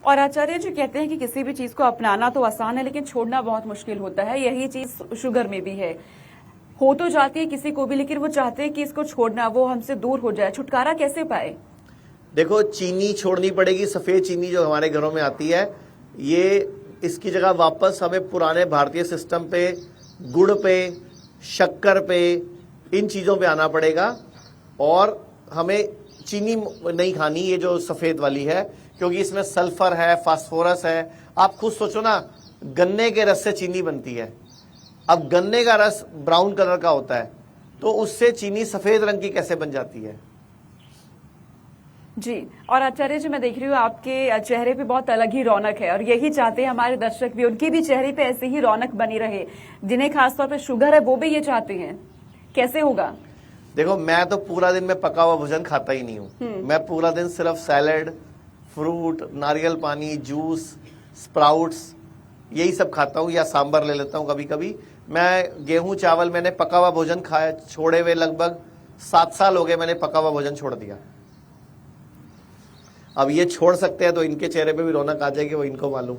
और आचार्य जी कहते हैं कि किसी भी चीज को अपनाना तो आसान है लेकिन छोड़ना बहुत मुश्किल होता है। यही चीज शुगर में भी है, हो तो जाती है किसी को भी, लेकिन वो चाहते हैं कि इसको छोड़ना, वो हमसे दूर हो जाए। छुटकारा कैसे पाए? देखो, चीनी छोड़नी पड़ेगी। सफेद चीनी जो हमारे घरों में आती है, ये इसकी जगह वापस हमें पुराने भारतीय सिस्टम पे, गुड़ पे, शक्कर पे, इन चीजों पे आना पड़ेगा। और हमें चीनी नहीं खानी, ये जो सफेद वाली है, क्योंकि इसमें सल्फर है, फास्फोरस है। आप खुद सोचो ना, गन्ने के रस से चीनी बनती है। अब गन्ने का रस ब्राउन कलर का होता है, तो उससे चीनी सफेद रंग की कैसे बन जाती है? जी। और आचार्य जी, मैं देख रही हूँ आपके चेहरे पे बहुत अलग ही रौनक है, और यही चाहते हैं हमारे दर्शक भी, उनके भी चेहरे पे ऐसी ही रौनक बनी रहे। जिन्हें खासतौर पे शुगर है वो भी ये चाहते हैं। कैसे होगा? देखो, मैं तो पूरा दिन में पका हुआ भोजन खाता ही नहीं हूँ। मैं पूरा दिन सिर्फ सैलेड, फ्रूट, नारियल पानी, जूस, स्प्राउट्स, यही सब खाता हूँ, या सांबर ले लेता हूँ कभी कभी। मैं गेहूं चावल, मैंने पका हुआ भोजन खाया छोड़े हुए लगभग 7 साल हो गए। मैंने पका हुआ भोजन छोड़ दिया। अब ये छोड़ सकते हैं तो इनके चेहरे पे भी रौनक आ जाएगी, वो इनको मालूम।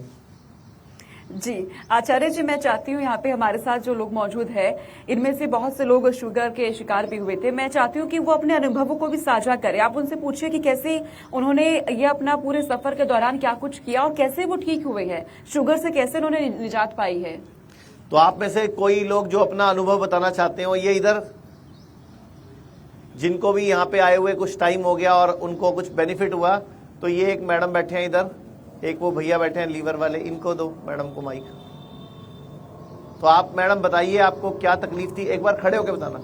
जी आचार्य जी, मैं चाहती हूँ यहाँ पे हमारे साथ जो लोग मौजूद है, इनमें से बहुत से लोग शुगर के शिकार भी हुए थे। मैं चाहती हूँ कि वो अपने अनुभवों को भी साझा करें। आप उनसे पूछिए कि कैसे उन्होंने ये अपना पूरे सफर के दौरान क्या कुछ किया और कैसे वो ठीक हुए हैं, शुगर से कैसे उन्होंने निजात पाई है। तो आप में से कोई लोग जो अपना अनुभव बताना चाहते हो, ये इधर, जिनको भी यहाँ पे आए हुए कुछ टाइम हो गया और उनको कुछ बेनिफिट हुआ, तो ये एक मैडम बैठे हैं इधर, एक वो भैया बैठे हैं लीवर वाले, इनको दो मैडम को माइक। तो आप मैडम बताइए, आपको क्या तकलीफ थी? एक बार खड़े होकर बताना।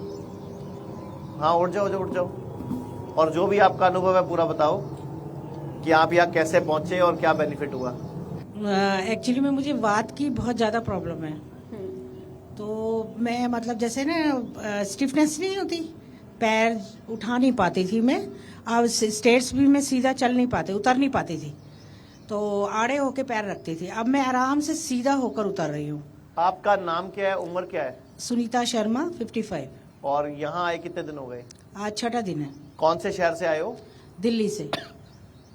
हाँ, उठ जाओ, उठ जाओ। और जो भी आपका अनुभव है पूरा बताओ कि आप यहाँ कैसे पहुंचे और क्या बेनिफिट हुआ। एक्चुअली में मुझे वात की बहुत ज्यादा प्रॉब्लम है। तो मैं मतलब जैसे ना स्टिफनेस नहीं होती, पैर उठा नहीं पाती थी मैं। अब स्टेयर्स भी मैं सीधा चल नहीं पाती, उतर नहीं पाती थी, तो आड़े होके पैर रखती थी। अब मैं आराम से सीधा होकर उतर रही हूँ। आपका नाम क्या है, उम्र क्या है? सुनीता शर्मा, 55। और यहाँ आए कितने दिन हो गए? आज 6ठा दिन है। कौन से शहर से आए हो? दिल्ली से।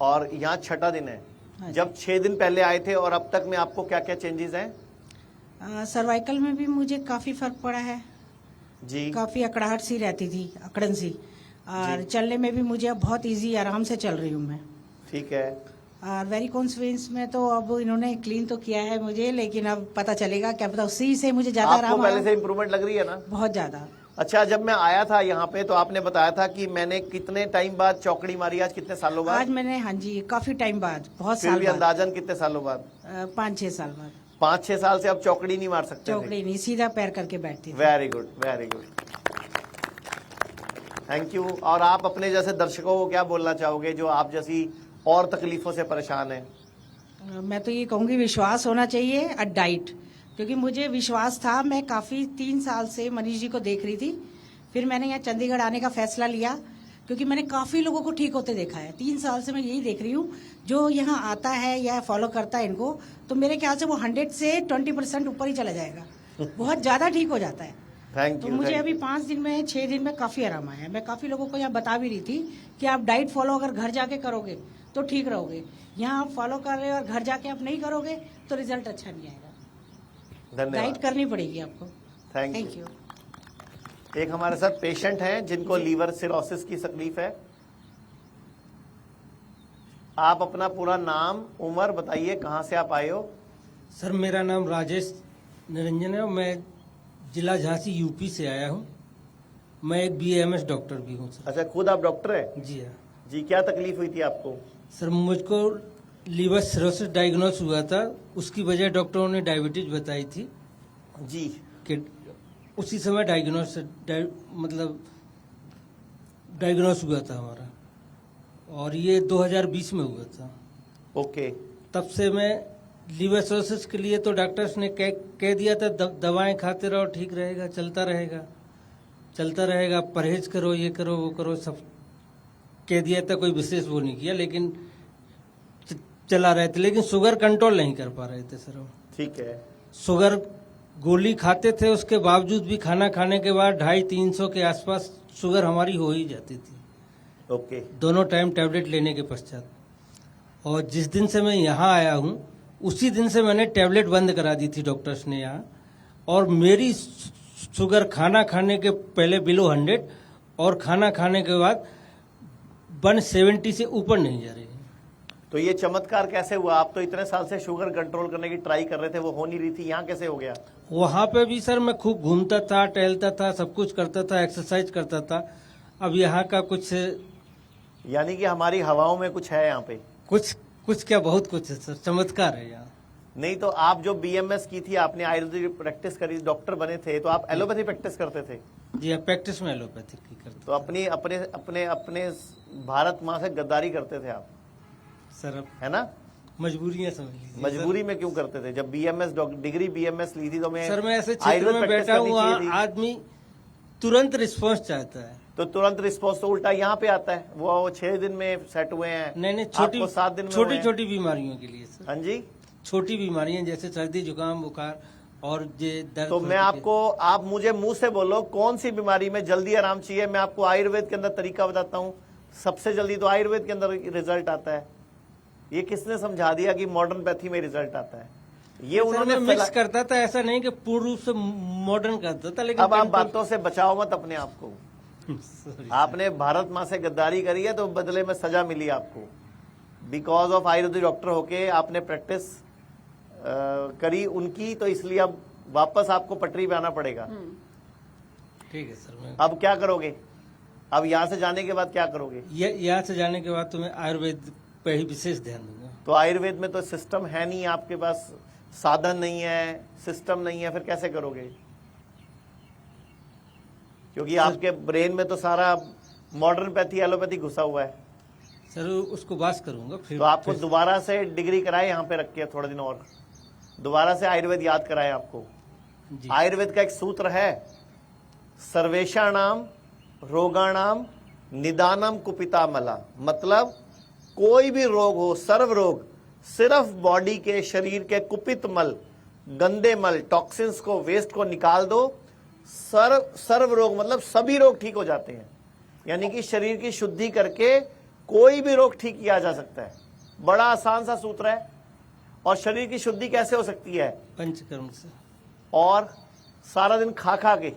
और यहाँ 6ठा दिन है। जब 6 दिन पहले आए थे और अब तक में आपको क्या क्या चेंजेस हैं? सर्वाइकल में भी मुझे काफी फर्क पड़ा है जी। काफी अकड़ाहट सी रहती थी, अकड़न सी। और चलने में भी मुझे अब बहुत इजी, आराम से चल रही हूँ मैं। ठीक है। और वेरिकोन्स वेन्स में तो अब इन्होंने क्लीन तो किया है मुझे, लेकिन अब पता चलेगा, क्या पता उसी से मुझे ज्यादा आराम। आपको पहले से इम्प्रूवमेंट लग रही है ना? बहुत ज्यादा। अच्छा, जब मैं आया था यहाँ पे तो आपने बताया था कि मैंने कितने टाइम बाद चौकड़ी मारी, आज कितने सालों बाद? आज मैंने, हाँ जी, काफी टाइम बाद, बहुत फिर साल भी बाद। अंदाजन कितने सालों बाद? 5-6 साल बाद। 5-6 साल से अब चौकड़ी नहीं मार सकते? चौकड़ी नहीं, सीधा पैर करके बैठती थी। Very good, very good, thank you. और आप अपने जैसे दर्शकों को क्या बोलना चाहोगे जो आप जैसी और तकलीफों से परेशान है? मैं तो ये कहूंगी, विश्वास होना चाहिए और डाइट, क्योंकि मुझे विश्वास था। मैं काफी 3 साल से मनीष जी को देख रही थी, फिर मैंने यहाँ चंडीगढ़ आने का फैसला लिया, क्योंकि मैंने काफी लोगों को ठीक होते देखा है। 3 साल से मैं यही देख रही हूँ, जो यहाँ आता है या फॉलो करता है इनको, तो मेरे ख्याल से वो 100 से 20% ऊपर ही चला जाएगा, बहुत ज्यादा ठीक हो जाता है। तो मुझे अभी 5 दिन में, 6 दिन में काफी आराम आया है। मैं काफी लोगों को यहाँ बता भी रही थी कि आप डाइट फॉलो अगर घर जाके करोगे तो ठीक रहोगे। यहाँ आप फॉलो कर रहे हो और घर जाके आप नहीं करोगे तो रिजल्ट अच्छा नहीं आएगा। धन्यवाद। डाइट करनी पड़ेगी आपको। Thank you. एक हमारे साथ पेशेंट हैं जिनको लीवर सिरोसिस की तकलीफ है। आप अपना पूरा नाम, उम्र बताइए, कहाँ से आप आए हो? सर, मेरा नाम राजेश निरंजन है, मैं जिला झांसी यूपी से आया हूँ। मैं एक BAMS डॉक्टर भी हूँ सर। अच्छा, खुद आप डॉक्टर हैं? जी हाँ। जी, क्या तकलीफ हुई थी आपको? सर, मुझको लीवर सिरोसिस डायग्नोस हुआ था, उसकी वजह डॉक्टरों ने डायबिटीज बताई थी जी। कि उसी समय डायग्नोस हुआ था हमारा, और ये 2020 में हुआ था। ओके। तब से मैं लीवर सिरोसिस के लिए तो डॉक्टर्स ने कह दिया था दवाएं खाते रहो, ठीक रहेगा, चलता रहेगा, परहेज करो, ये करो, वो करो, सब कह दिया था, कोई विशेष वो नहीं किया, लेकिन चला रहे थे। लेकिन शुगर कंट्रोल नहीं कर पा रहे थे सर हम। ठीक है। शुगर गोली खाते थे, उसके बावजूद भी खाना खाने के बाद 250-300 के आसपास शुगर हमारी हो ही जाती थी। ओके। दोनों टाइम टैबलेट लेने के पश्चात। और जिस दिन से मैं यहाँ आया हूँ उसी दिन से मैंने टैबलेट बंद करा दी थी डॉक्टर्स ने यहाँ, और मेरी शुगर खाना खाने के पहले बिलो 100 और खाना खाने के बाद 170 से ऊपर नहीं जा रही है। तो ये चमत्कार कैसे हुआ? आप तो इतने साल से शुगर कंट्रोल करने की ट्राई कर रहे थे, वो हो नहीं रही थी, यहाँ कैसे हो गया? वहाँ पे भी सर मैं खूब घूमता था, टहलता था, सब कुछ करता था, एक्सरसाइज करता था। अब यहाँ का कुछ यानी कि हमारी हवाओं में कुछ है यहाँ पे? कुछ क्या, बहुत कुछ है सर, चमत्कार है यहाँ। नहीं तो आप जो बीएमएस की थी, आपने आयुर्वेदिक प्रैक्टिस करी, डॉक्टर बने थे, तो आप एलोपैथी प्रैक्टिस करते थे? जी हाँ, प्रैक्टिस में एलोपैथिक की करते। तो अपनी अपने अपने अपने भारत माँ से गद्दारी करते थे आप, सर अब है ना? मजबूरियां समझ लीजिए। मजबूरी में क्यों करते थे? जब बीएमएस डिग्री बीएमएस ली थी तो मैं सर मैं ऐसे क्षेत्र में बैठा हूँ, वहाँ आदमी तुरंत रिस्पॉन्स चाहता है। तो तुरंत रिस्पॉन्स तो उल्टा यहाँ पे आता है, वो 6 दिन में सेट हुए हैं। नहीं, आपको 7 दिन में हुए हैं। छोटी बीमारियों के लिए सर। हाँ जी, छोटी बीमारियां जैसे सर्दी, जुकाम, बुखार और ये दर्द। तो मैं आपको, आप मुझे मुंह से बोलो कौन सी बीमारी में जल्दी आराम चाहिए, मैं आपको आयुर्वेद के अंदर तरीका बताता हूँ। सबसे जल्दी तो आयुर्वेद के अंदर रिजल्ट आता है। ये किसने समझा दिया कि मॉडर्न पैथी में रिजल्ट आता है? ये उन्होंने मिक्स करता था, ऐसा नहीं कि पूर्ण रूप से मॉडर्न करता था, लेकिन अब आप बातों से बचाओ मत अपने आप को। Sorry. आपने भारत माँ से गद्दारी करी है तो बदले में सजा मिली आपको। बिकॉज ऑफ आयुर्वेदिक डॉक्टर होके आपने प्रैक्टिस करी उनकी, तो इसलिए अब वापस आपको पटरी पे आना पड़ेगा। ठीक है सर। मैं अब क्या करोगे? अब यहाँ से जाने के बाद क्या करोगे? यहाँ से जाने के बाद तो मैं आयुर्वेद पे ही विशेष ध्यान दूंगा। तो आयुर्वेद में तो सिस्टम है नहीं, आपके पास साधन नहीं है, सिस्टम नहीं है, फिर कैसे करोगे? क्योंकि आपके ब्रेन में तो सारा मॉडर्न पैथी एलोपैथी घुसा हुआ है। सर उसको बास करूंगा फिर। तो आपको दोबारा से डिग्री कराए यहाँ पे रख के थोड़े दिन और, दोबारा से आयुर्वेद याद कराए आपको। जी। आयुर्वेद का एक सूत्र है, सर्वेशाणाम रोगाणाम निदानम कुपितामला। मतलब कोई भी रोग हो, सर्व रोग, सिर्फ बॉडी के, शरीर के कुपित मल, गंदे मल, टॉक्सिन्स को, वेस्ट को निकाल दो, सर्व रोग मतलब सभी रोग ठीक हो जाते हैं। यानी कि शरीर की शुद्धि करके कोई भी रोग ठीक किया जा सकता है। बड़ा आसान सा सूत्र है। और शरीर की शुद्धि कैसे हो सकती है? पंचकर्म से। और सारा दिन खा खा के?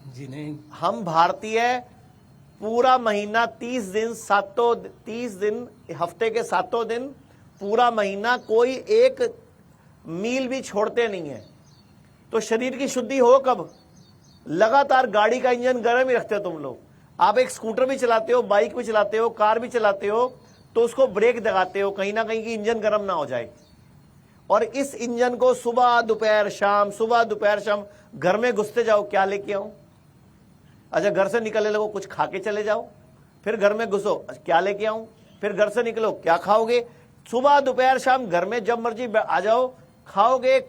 जी नहीं। हम भारतीय पूरा महीना 30 दिन हफ्ते के 7 दिन पूरा महीना कोई एक मील भी छोड़ते नहीं है। तो शरीर की शुद्धि हो कब? लगातार गाड़ी का इंजन गर्म ही रखते हो तुम लोग। आप एक स्कूटर भी चलाते हो, बाइक भी चलाते हो, कार भी चलाते हो, तो उसको ब्रेक दबाते हो कहीं ना कहीं कि इंजन गर्म ना हो जाए। और इस इंजन को सुबह दोपहर शाम घर में घुसते जाओ, क्या लेके आऊं? अच्छा, घर से निकलने लगो, कुछ खा के चले जाओ, फिर घर में घुसो, क्या लेके आऊं? फिर घर से निकलो, क्या खाओगे? सुबह दोपहर शाम घर में जब मर्जी आ जाओ, खाओगे।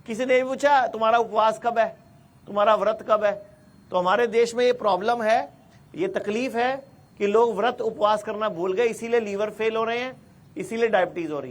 किसी ने भी पूछा तुम्हारा उपवास कब है, तुम्हारा व्रत कब है? तो हमारे देश में ये प्रॉब्लम है, ये तकलीफ है कि लोग व्रत उपवास करना भूल गए, इसीलिए लीवर फेल हो रहे हैं, इसीलिए डायबिटीज हो रही है।